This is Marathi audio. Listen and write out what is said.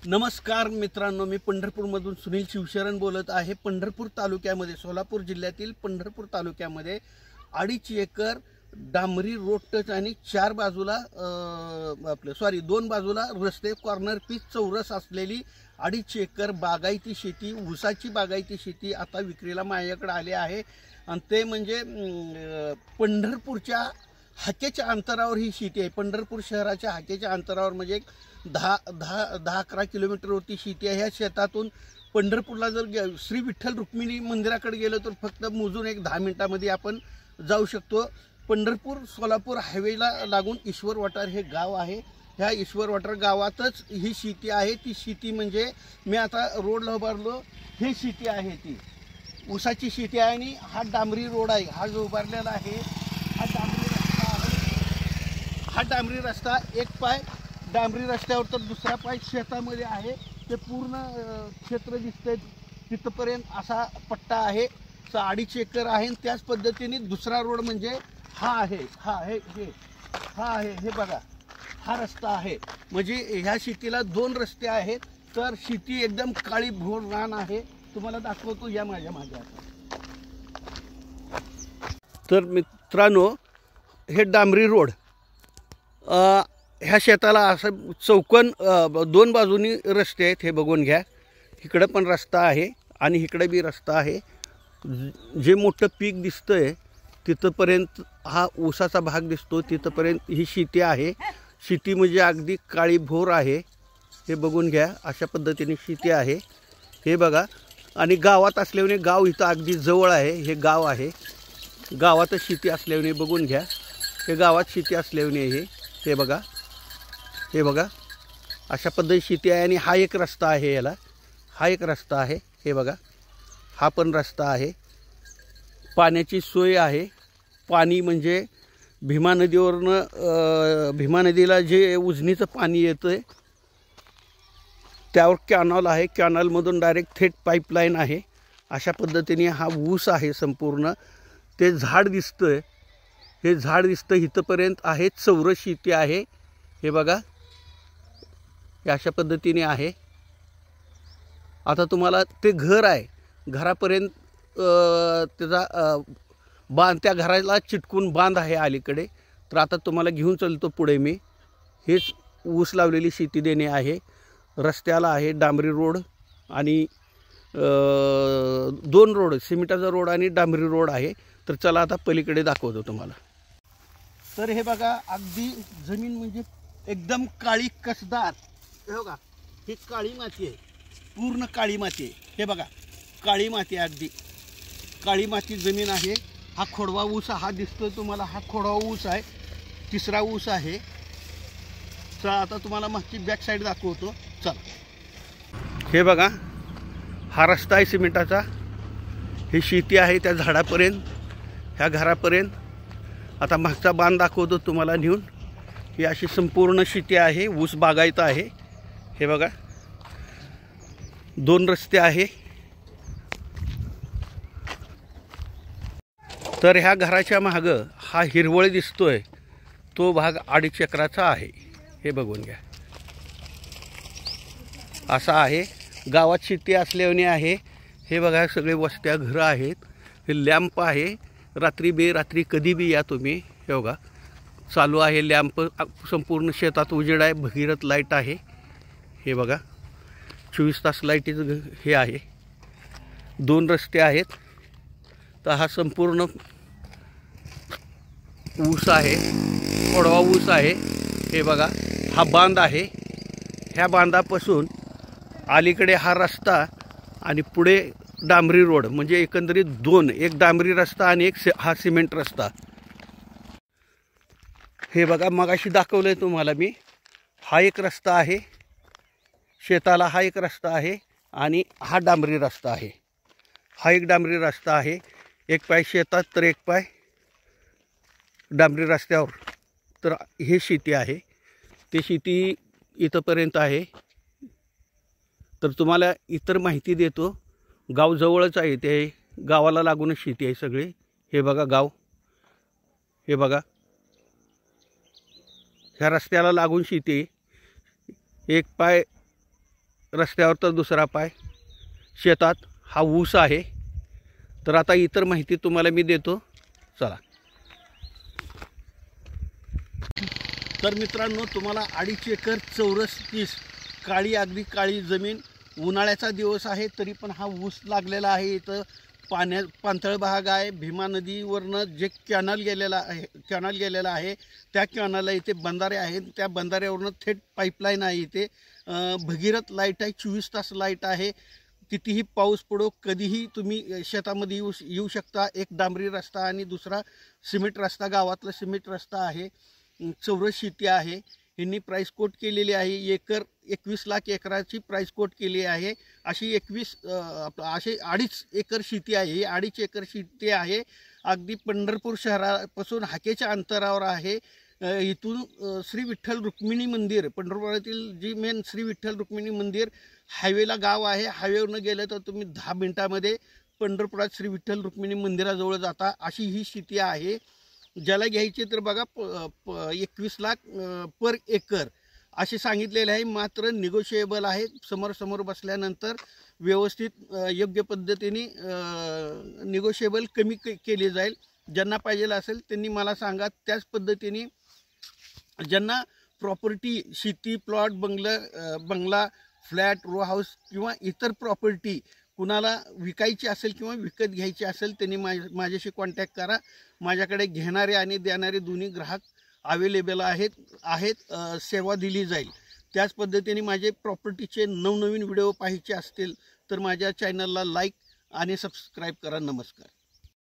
नमस्कार मित्रांनो, मी पंढरपूरमधून सुनील शिवशरण बोलत आहे। पंढरपूर तालुक्यामध्ये, सोलापूर जिल्ह्यातील पंढरपूर तालुक्यामध्ये 2.5 एकर डांबरी रोड टच आणि 4 बाजूला दोन बाजूला रस्ते, कॉर्नर पीस, चौरस असलेली 2.5 एकर बागायती शेती, ऊसाची बागायती शेती आता विक्रीला माझ्याकडे आली आहे। आणि ते म्हणजे पंढरपूरच्या हाकेच्या अंतरावर ही शेती आहे। पंढरपूर शहराच्या हाकेच्या अंतरावर म्हणजे 10-11 किलोमीटरवरती शेती आहे। ह्या शेतातून पंढरपूरला जर श्री विठ्ठल रुक्मिणी मंदिराकडे गेलो तर फक्त मोजून 10 मिनिटांमध्ये आपण जाऊ शकतो। पंढरपूर सोलापूर हायवेला लागून ईश्वर वाटार हे गाव आहे। ह्या ईश्वर वाटार गावातच ही शेती आहे। ती शेती म्हणजे मी आता रोडला उभारलो, ही शेती आहे, ती ऊसाची शेती आहे। आणि हा डांबरी रोड आहे, हा जो उभारलेला आहे हा डांबरी रस्ता आहे। हा डांबरी रस्ता, एक पाय डांबरी रस्त्यावर तर दुसरा पाय शेतामध्ये आहे। ते पूर्ण क्षेत्र दिसतंय तिथपर्यंत असा पट्टा आहे, 2.5 एकर आहे। त्याच पद्धतीने दुसरा रोड म्हणजे हा आहे, हे बघा, हा रस्ता आहे। म्हणजे ह्या शेतीला 2 रस्ते आहेत। तर शेती एकदम काळी भोर रान आहे, तुम्हाला दाखवतो या माझ्या मागे आता। तर मित्रांनो, हे डांबरी रोड, ह्या शेताला असं चौकोन 2 बाजूनी रस्ते आहेत, हे बघून घ्या। इकडे पण रस्ता आहे आणि इकडे बी रस्ता आहे। जे मोठं पीक दिसतंय तिथपर्यंत हा ऊसाचा भाग दिसतो, तिथपर्यंत ही शेती आहे। शेती म्हणजे अगदी काळी भोर आहे, हे बघून घ्या। अशा पद्धतीने शेती आहे, हे बघा। आणि गावात असल्याने, गाव इथं अगदी जवळ आहे, हे गाव आहे, गावातच शेती असल्याने बघून घ्या। हे गावात शेती असल्याने हे बघा, हे बघा, अशा पद्धती शेती आहे। आणि हा एक रस्ता आहे, याला हा एक रस्ता आहे, हे बघा, हा पण रस्ता आहे। पाण्याची सोय आहे। पाणी म्हणजे भीमा नदीवरनं, भीमा नदीला जे उजनीचं पाणी येतं त्यावर कॅनॉल आहे, कॅनॉलमधून डायरेक्ट थेट पाईपलाईन आहे। अशा पद्धतीने हा ऊस आहे संपूर्ण। ते झाड दिसतंय, हे झाड दिसतं इथपर्यंत आहे, चौरस शेती आहे, हे बघा, अशा पद्धतीने आहे। आता तुम्हाला ते घर आहे, घरापर्यंत त्याचा बांध, त्या घराला चिटकून बांध आहे अलीकडे। तर आता तुम्हाला घेऊन चलतो पुढे मी। हेच ऊस लावलेली शेती देणे आहे। रस्त्याला आहे डांबरी रोड आणि 2 रोड, सिमेंटाचा रोड आणि डांबरी रोड आहे। तर चला आता पलीकडे दाखवतो तुम्हाला। तर हे बघा, अगदी जमीन म्हणजे एकदम काळी कसदार, हे बघा, ही काळी माती आहे, पूर्ण काळी माती आहे, हे बघा, काळी माती आहे, अगदी काळी माती जमीन आहे। हा खोडवा ऊस, हा दिसतोय तुम्हाला, हा खोडवा ऊस आहे, तिसरा ऊस आहे। चला आता तुम्हाला मागची बॅक साईड दाखवतो, चला। हे बघा, हा रस्ता आहे सिमेंटाचा, ही शेती आहे त्या झाडापर्यंत, ह्या घरापर्यंत। आता मागचा बांध दाखवतो तुम्हाला नेऊन। ही अशी संपूर्ण शेती आहे, ऊस बागायत आहे, हे बघा, 2 रस्ते आहे। तर ह्या घराच्या मागं हा हिरवळ दिसतोय, तो भाग 2.5 एकराचा आहे, हे बघून घ्या। असा आहे, गावात शेती असल्याने आहे, हे बघा, सगळे वस्त्या घरं आहेत, हे लॅम्प आहे, रात्री बेरात्री कधी बी या तुम्ही, हे बघा चालू आहे लॅम्प। संपूर्ण शेतात उजेड आहे, भगीरथ लाईट आहे, हे बघा, 24 तास लाईटीचं हे आहे। 2 रस्ते आहेत। तर हा संपूर्ण ऊस आहे, खोडवा ऊस आहे, हे बघा, हा बांध आहे। ह्या बांधापासून अलीकडे हा रस्ता आणि पुढे डांबरी रोड, म्हणजे एकंदरीत 2, एक डांबरी रस्ता आणि एक हा सिमेंट रस्ता। हे बघा, मगाशी दाखवलंय तुम्हाला मी, हा एक रस्ता आहे शेताला, हा एक रस्ता आहे आणि हा डांबरी रस्ता आहे, हा एक डांबरी रस्ता आहे। एक पाय शेतात तर एक पाय डांबरी रस्त्यावर। तर हे शेती आहे, ते शेती इथंपर्यंत आहे। तर तुम्हाला इतर माहिती देतो, गाव जवळच आहे, ते गावाला लागूनच शेती आहे सगळी। हे बघा गाव, हे बघा, ह्या रस्त्याला लागून शेती, एक पाय रस्त्यावर तर दुसरा पाय, शेतात हा ऊस आहे. तर आता इतर माहिती तुम्हाला मी देतो, चला. तर मित्रांनो, तुम्हाला 2.5 एकर चौरस पीस काळी, अगदी काळी जमीन, उन्हाळ्याचा दिवस आहे तरी पण हा ऊस लागलेला आहे. इथं पाणथळ भाग आहे. भीमा नदीवरनं जे कॅनल गेलेला आहे त्या कॅनलला इथे बंधारे आहेत. त्या बंधाऱ्यावरनं थेट पाईपलाईन आहे. इथे भगीरथ लाईट आहे, 24 तास लाईट आहे. कितीही पाऊस पडो, कधीही तुम्ही शेतामध्ये येऊ शकता. एक डांबरी रस्ता आणि दुसरा सिमेंट रस्ता, गावातला सिमेंट रस्ता आहे. चौरस शेती आहे. यांनी प्राईस कोट केलेली आहे. 21 लाख एकराची प्राईस कोट केली आहे. अशी 2.5 एकर शेती आहे. ही 2.5 एकर शेती आहे. अगदी पंढरपूर शहरापासून हाकेच्या अंतरावर आहे. इथून श्री विठ्ठल रुक्मिणी मंदिर, पंढरपुरातील जी मेन श्री विठ्ठल रुक्मिणी मंदिर हायवेला गाव आहे. हायवेवरनं गेलं तर तुम्ही 10 मिनिटामध्ये पंढरपुरात श्री विठ्ठल रुक्मिणी मंदिराजवळ जाता. अशी ही शेती आहे. ज्याला घ्यायची तर बघा 21 लाख पर एकर असे सांगितलेले आहे. मात्र निगोशिएबल आहे. समोर बसल्यानंतर व्यवस्थित योग्य पद्धतीने निगोशिएबल कमी केले जाईल. ज्यांना पाहिजे असेल त्यांनी मला सांगा. त्याच पद्धतीने ज्यांना प्रॉपर्टी, शेती, प्लॉट, बंगला, फ्लॅट, रो हाऊस किंवा इतर प्रॉपर्टी कुणाला विकायची असेल किंवा विकत घ्यायची असेल त्यांनी माझ्याशी कॉन्टॅक्ट करा. माझ्याकडे घेणारे आणि देणारे दोन्ही ग्राहक अवेलेबल आहेत. सेवा दिली जाईल. त्याच पद्धतीने माझे प्रॉपर्टीचे नवनवीन व्हिडिओ पाहायचे असतील तर माझ्या चॅनलला लाईक आणि सबस्क्राईब करा. नमस्कार.